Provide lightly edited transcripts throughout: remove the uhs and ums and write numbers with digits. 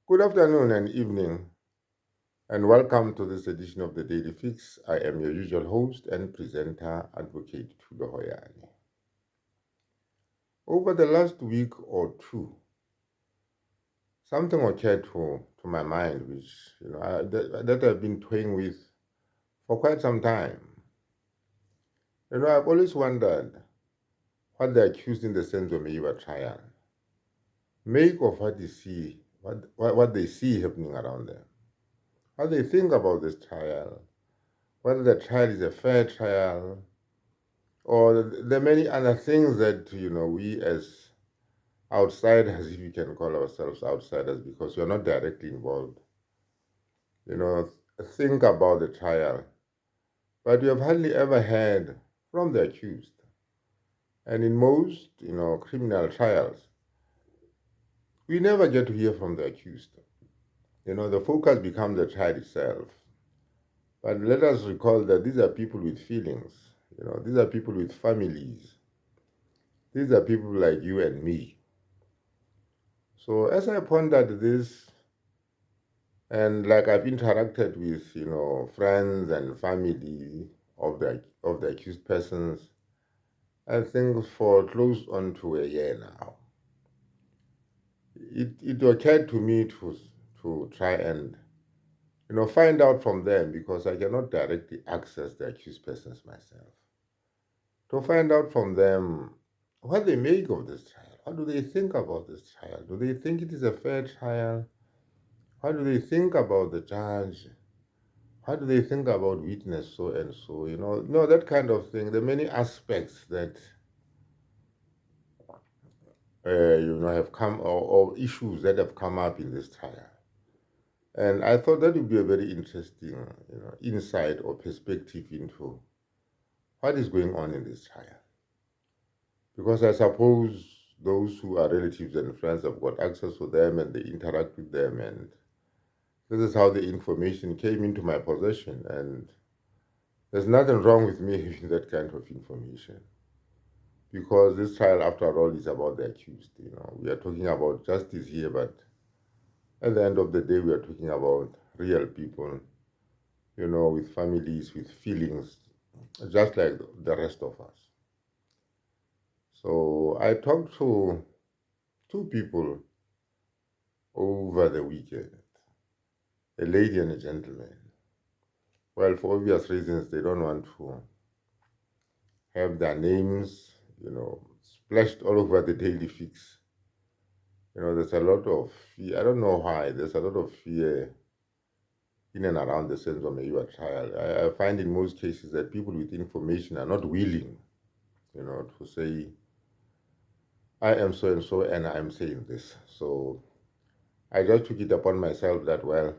Good afternoon and evening, and welcome to this edition of the Daily Fix. I am your usual host and presenter, Advocate Tulo Hoyani. Over the last week or two, something occurred to my mind, which that I've been toying with for quite some time. I've always wondered what the accused in the sense of MEYIWA trial make of what they see, what they see happening around them, what they think about this trial, whether the trial is a fair trial, or the many other things that we as outsiders, if we can call ourselves outsiders because we are not directly involved, you know think about the trial, but we have hardly ever heard from the accused. And in most criminal trials, we never get to hear from the accused. The focus becomes the trial itself. But let us recall that these are people with feelings. These are people with families. These are people like you and me. So as I pondered this, and like I've interacted with, friends and family of the accused persons, I think for close on to a year now, it occurred to me to try and find out from them, because I cannot directly access the accused persons myself. To find out from them what they make of this trial. What do they think about this trial? Do they think it is a fair trial? What do they think about the judge? How do they think about witness so and so? That kind of thing. The many aspects that have come, or issues that have come up in this trial. And I thought that would be a very interesting, insight or perspective into what is going on in this trial. Because I suppose those who are relatives and friends have got access to them and they interact with them, and this is how the information came into my possession. And there's nothing wrong with me having that kind of information, because this trial, after all, is about the accused. We are talking about justice here, but at the end of the day, we are talking about real people, with families, with feelings, just like the rest of us. So I talked to two people over the weekend, a lady and a gentleman. Well, for obvious reasons, they don't want to have their names, splashed all over the Daily Fix. There's a lot of fear. I don't know why. There's a lot of fear in and around the sense of MEYIWA trial. I find in most cases that people with information are not willing, to say, I am so and so and I'm saying this. So I just took it upon myself that, well,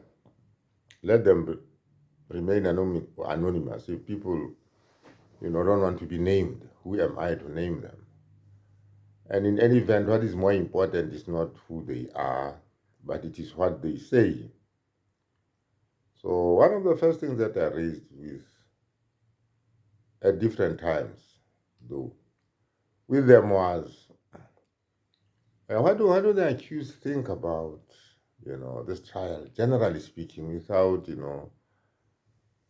let them remain anonymous. If people, don't want to be named, who am I to name them? And in any event, what is more important is not who they are, but it is what they say. So one of the first things that I raised at different times, though, with them was, what do the accused think about, this trial, generally speaking, without,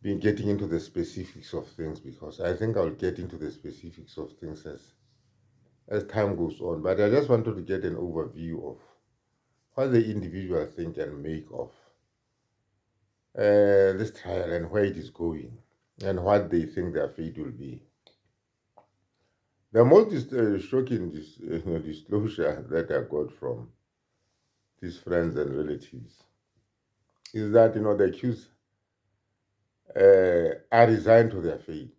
being getting into the specifics of things, because I think I'll get into the specifics of things as time goes on. But I just wanted to get an overview of what the individual think and make of this trial and where it is going and what they think their fate will be. The most shocking disclosure that I got from these friends and relatives is that the accused are resigned to their fate.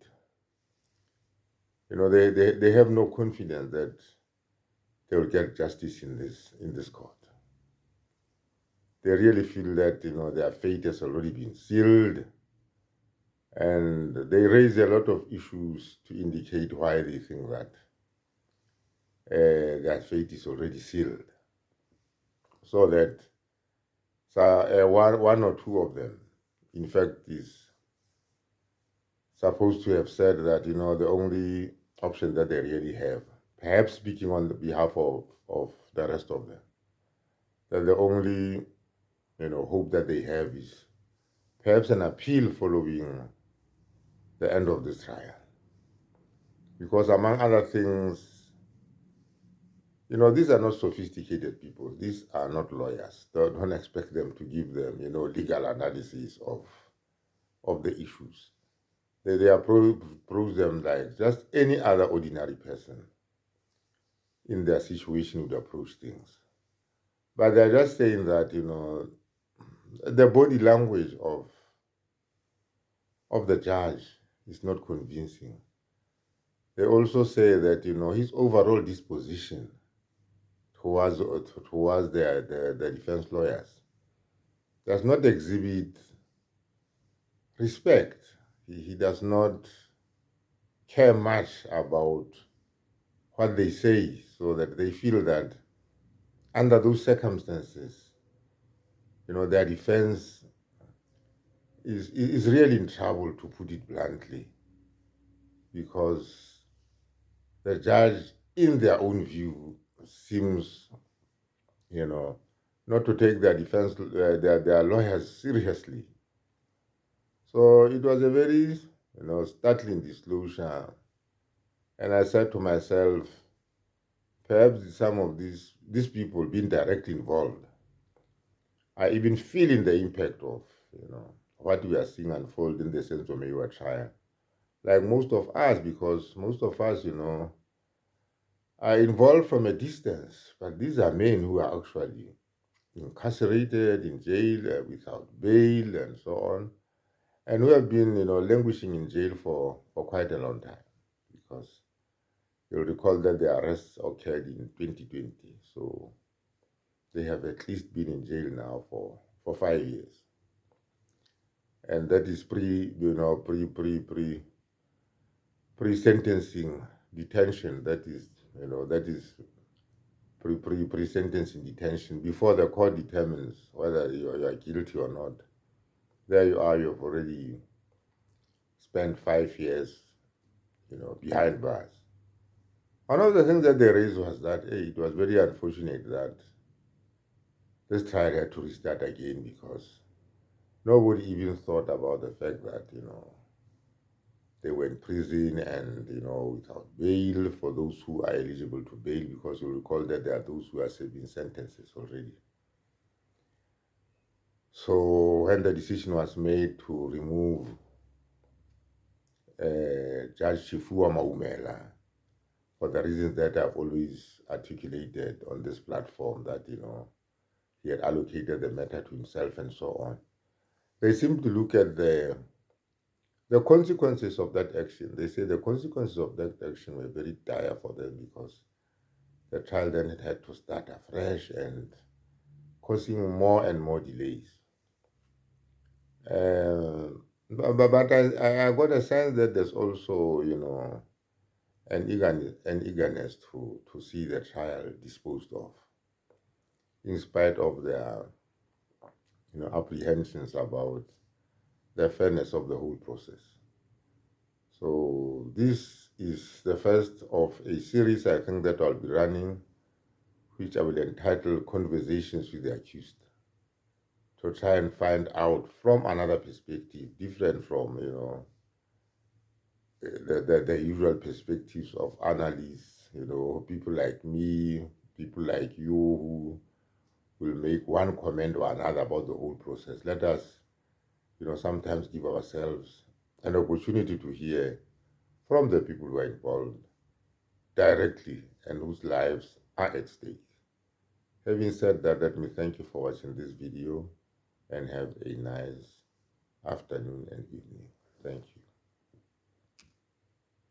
They have no confidence that they will get justice in this court. They really feel that their fate has already been sealed, and they raise a lot of issues to indicate why they think that their fate is already sealed. So that one or two of them, in fact, is supposed to have said that the only option that they really have, perhaps speaking on the behalf of the rest of them, that the only hope that they have is perhaps an appeal following the end of this trial. Because among other things, these are not sophisticated people. These are not lawyers. Don't expect them to give them, legal analysis of the issues. They approach them like just any other ordinary person in their situation would approach things. But they're just saying that, the body language of the judge is not convincing. They also say that, his overall disposition towards the defense lawyers does not exhibit respect. He does not care much about what they say, so that they feel that under those circumstances, their defense is really in trouble, to put it bluntly, because the judge, in their own view, seems, not to take their defense, their lawyers seriously. So it was a very, startling disclosure. And I said to myself, perhaps some of these people being directly involved are even feeling the impact of, what we are seeing unfold in the Senzo MEYIWA trial. Like most of us, because most of us, are involved from a distance. But these are men who are actually incarcerated in jail without bail and so on, and who have been, languishing in jail for quite a long time, because you'll recall that the arrests occurred in 2020, so they have at least been in jail now for 5 years, and that is pre-sentencing detention. That is pre-sentencing detention, before the court determines whether you are guilty or not. There you are, you've already spent 5 years, behind bars. One of the things that they raised was that, hey, it was very unfortunate that this trial had to restart again, because nobody even thought about the fact that, they were in prison and, without bail for those who are eligible to bail, because you recall that there are those who are serving sentences already. So when the decision was made to remove Judge Chifua Maumela, for the reasons that I've always articulated on this platform, that, he had allocated the matter to himself and so on, they seem to look at the consequences of that action. They say the consequences of that action were very dire for them, because the trial then had to start afresh and causing more and more delays. But I got a sense that there's also, an eagerness to see the trial disposed of, in spite of their, apprehensions about the fairness of the whole process. So this is the first of a series, I think, that I'll be running, which I will entitle Conversations with the Accused, to try and find out from another perspective, different from, the usual perspectives of analysts, people like me, people like you, who will make one comment or another about the whole process. Let us, sometimes give ourselves an opportunity to hear from the people who are involved directly and whose lives are at stake. Having said that, let me thank you for watching this video, and have a nice afternoon and evening. Thank you.